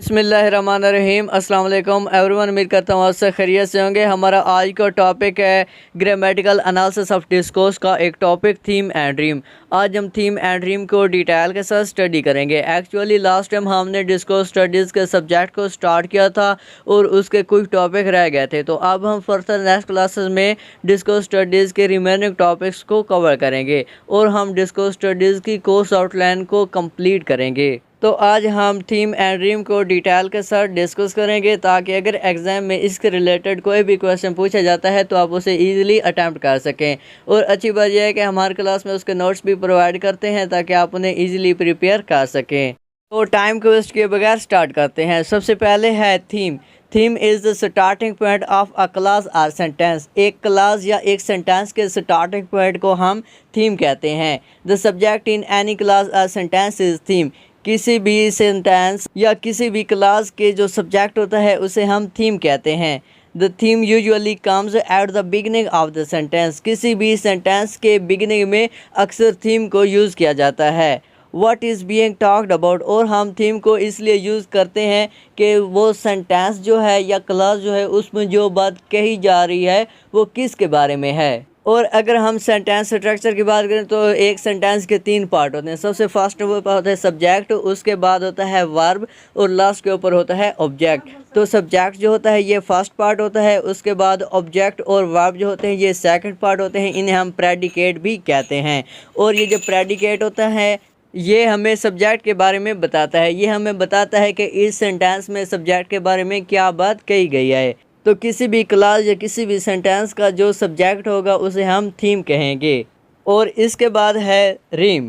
बिस्मिल्लाहिर्रहमानिर्रहीम अस्सलाम वालेकुम एवरीवन। उम्मीद करता हूँ आप सब खैरियत से होंगे। हमारा आज का टॉपिक है ग्रामेटिकल एनालिसिस ऑफ डिस्कोर्स का एक टॉपिक थीम एंड ड्रीम। आज हम थीम एंड ड्रीम को डिटेल के साथ स्टडी करेंगे। एक्चुअली लास्ट टाइम हमने डिस्कोर्स स्टडीज़ के सब्जेक्ट को स्टार्ट किया था और उसके कुछ टॉपिक रह गए थे, तो अब हम फर्दर नेक्स्ट क्लासेस में डिस्कोर्स स्टडीज़ के रिमेनिंग टॉपिक्स को कवर करेंगे और हम डिस्कोर्स स्टडीज़ की कोर्स आउटलाइन को कंप्लीट करेंगे। तो आज हम थीम एंड ड्रीम को डिटेल के साथ डिस्कस करेंगे ताकि अगर एग्ज़ाम में इसके रिलेटेड कोई भी क्वेश्चन पूछा जाता है तो आप उसे इजीली अटैम्प्ट कर सकें। और अच्छी बात यह है कि हमारे क्लास में उसके नोट्स भी प्रोवाइड करते हैं ताकि आप उन्हें इजीली प्रिपेयर कर सकें। तो टाइम को वेस्ट किए बगैर स्टार्ट करते हैं। सबसे पहले है theme. Theme is the starting point of a class और सेंटेंस। एक क्लास या एक सेंटेंस के स्टार्टिंग पॉइंट को हम थीम कहते हैं। The subject in any class और सेंटेंस इज़ थीम। किसी भी सेंटेंस या किसी भी क्लास के जो सब्जेक्ट होता है उसे हम थीम कहते हैं। The theme usually comes at the beginning of the sentence. किसी भी सेंटेंस के बिगनिंग में अक्सर थीम को यूज़ किया जाता है। What is being talked about. और हम थीम को इसलिए यूज़ करते हैं कि वो सेंटेंस जो है या क्लास जो है उसमें जो बात कही जा रही है वो किसके बारे में है। और अगर हम सेंटेंस स्ट्रक्चर की बात करें तो एक सेंटेंस के 3 पार्ट होते हैं। सबसे फर्स्ट वो होता है सब्जेक्ट, उसके बाद होता है वर्ब और लास्ट के ऊपर होता है ऑब्जेक्ट। तो सब्जेक्ट जो होता है ये फर्स्ट पार्ट होता है, उसके बाद ऑब्जेक्ट और वर्ब जो होते हैं ये सेकंड पार्ट होते हैं। इन्हें हम प्रेडिकेट भी कहते हैं। और ये जो प्रेडिकेट होता है ये हमें सब्जेक्ट के बारे में बताता है। ये हमें बताता है कि इस सेंटेंस में सब्जेक्ट के बारे में क्या बात कही गई है। तो किसी भी क्लास या किसी भी सेंटेंस का जो सब्जेक्ट होगा उसे हम थीम कहेंगे। और इसके बाद है rheme.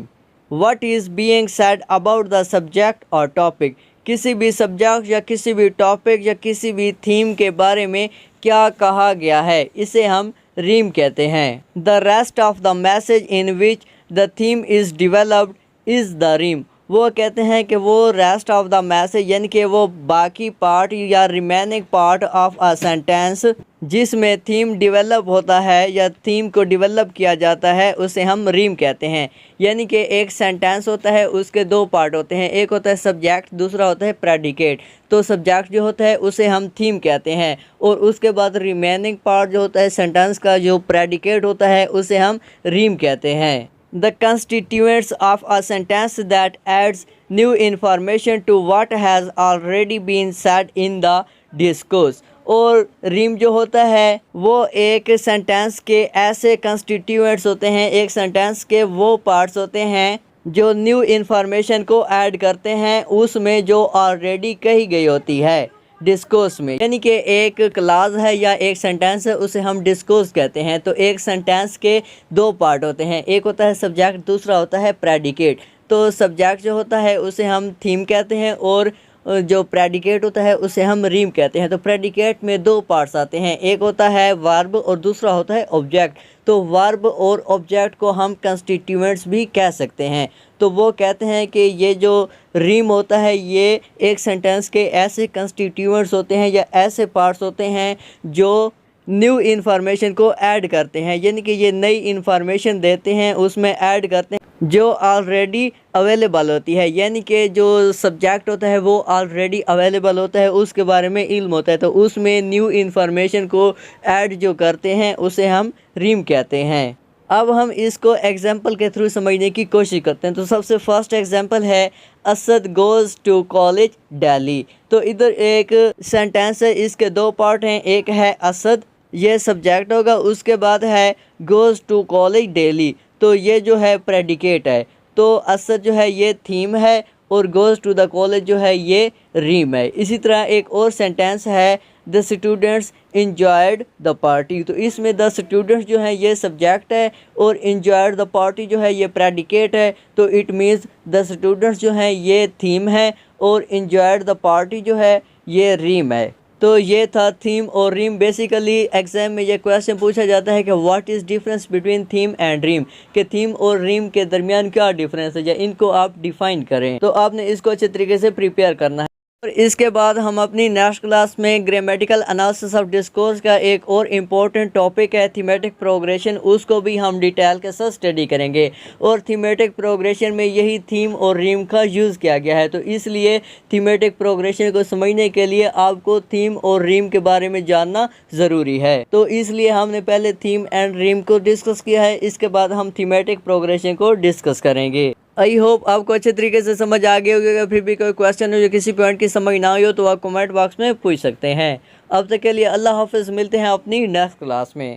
What is being said about the subject और टॉपिक। किसी भी सब्जेक्ट या किसी भी टॉपिक या किसी भी थीम के बारे में क्या कहा गया है, इसे हम रीम कहते हैं। The rest of the message in which the theme is developed is the rheme. वो कहते हैं कि वो रेस्ट ऑफ द मैसेज यानी कि वो बाकी पार्ट या remaining part of a sentence जिसमें थीम डेवलप होता है या थीम को डेवलप किया जाता है उसे हम रीम कहते हैं। यानी कि एक सेंटेंस होता है उसके 2 पार्ट होते हैं, एक होता है सब्जेक्ट, दूसरा होता है प्रेडिकेट। तो सब्जेक्ट जो होता है उसे हम थीम कहते हैं और उसके बाद रिमेनिंग पार्ट जो होता है सेंटेंस का जो प्रेडिकेट होता है उसे हम रीम कहते हैं। The constituents of a sentence that adds new information to what has already been said in the discourse। और रीम जो होता है वो एक सेंटेंस के ऐसे कंस्टिट्यूएंट्स होते हैं, एक सेंटेंस के वो पार्ट्स होते हैं जो न्यू इन्फॉर्मेशन को ऐड करते हैं उसमें जो ऑलरेडी कही गई होती है डिस्कोर्स में। यानी कि एक क्लास है या एक सेंटेंस है उसे हम डिस्कोर्स कहते हैं। तो एक सेंटेंस के 2 पार्ट होते हैं, एक होता है सब्जेक्ट, दूसरा होता है प्रेडिकेट। तो सब्जेक्ट जो होता है उसे हम थीम कहते हैं और जो प्रेडिकेट होता है उसे हम रीम कहते हैं। तो प्रेडिकेट में 2 पार्ट्स आते हैं, एक होता है वर्ब और दूसरा होता है ऑब्जेक्ट। तो वर्ब और ऑब्जेक्ट को हम कंस्टिट्यूएंट्स भी कह सकते हैं। तो वो कहते हैं कि ये जो रीम होता है ये एक सेंटेंस के ऐसे कंस्टिट्यूएंट्स होते हैं या ऐसे पार्ट्स होते हैं जो न्यू इन्फॉर्मेशन को ऐड करते हैं, यानी कि ये नई इन्फॉर्मेशन देते हैं, उसमें ऐड करते हैं जो ऑलरेडी अवेलेबल होती है। यानी कि जो सब्जेक्ट होता है वो ऑलरेडी अवेलेबल होता है, उसके बारे में इल्म होता है, तो उसमें न्यू इन्फॉर्मेशन को ऐड जो करते हैं उसे हम रीम कहते हैं। अब हम इसको एग्जाम्पल के थ्रू समझने की कोशिश करते हैं। तो सबसे फर्स्ट एग्जाम्पल है Asad goes to college Delhi. तो इधर एक सेंटेंस है, इसके 2 पार्ट हैं, एक है असद, ये सब्जेक्ट होगा, उसके बाद है गोज़ टू कॉलेज दिल्ली, तो ये जो है प्रेडिकेट है। तो असद जो है ये थीम है और गोज़ टू द कॉलेज जो है ये रीम है। इसी तरह एक और सेंटेंस है the students enjoyed the party. तो इसमें द स्टूडेंट्स जो है ये सब्जेक्ट है और इंजॉयड द पार्टी जो है ये प्रेडिकेट है। तो इट मीन्स द स्टूडेंट्स जो है ये थीम है और इंजॉयड द पार्टी जो है ये रीम है। तो ये था थीम और रीम। बेसिकली एग्जाम में ये क्वेश्चन पूछा जाता है कि what is difference between theme and rheme, कि थीम और रीम के दरमियान क्या डिफरेंस है या इनको आप डिफाइन करें। तो आपने इसको अच्छे तरीके से प्रिपेयर करना है। इसके बाद हम अपनी नेक्स्ट क्लास में ग्रामेटिकल एनालिसिस ऑफ डिस्कोर्स का एक और इम्पोर्टेंट टॉपिक है थीमेटिक प्रोग्रेशन, उसको भी हम डिटेल के साथ स्टडी करेंगे। और थीमेटिक प्रोग्रेशन में यही थीम और रीम का यूज़ किया गया है, तो इसलिए थीमेटिक प्रोग्रेशन को समझने के लिए आपको थीम और रीम के बारे में जानना ज़रूरी है। तो इसलिए हमने पहले थीम एंड रीम को डिस्कस किया है, इसके बाद हम थीमेटिक प्रोग्रेशन को डिस्कस करेंगे। आई होप आपको अच्छे तरीके से समझ आ गई होगी। अगर फिर भी कोई क्वेश्चन हो या किसी पॉइंट की समझ ना हो तो आप कमेंट बॉक्स में पूछ सकते हैं। अब तक के लिए अल्लाह हाफिज़, मिलते हैं अपनी नेक्स्ट क्लास में।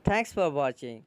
Thanks for watching.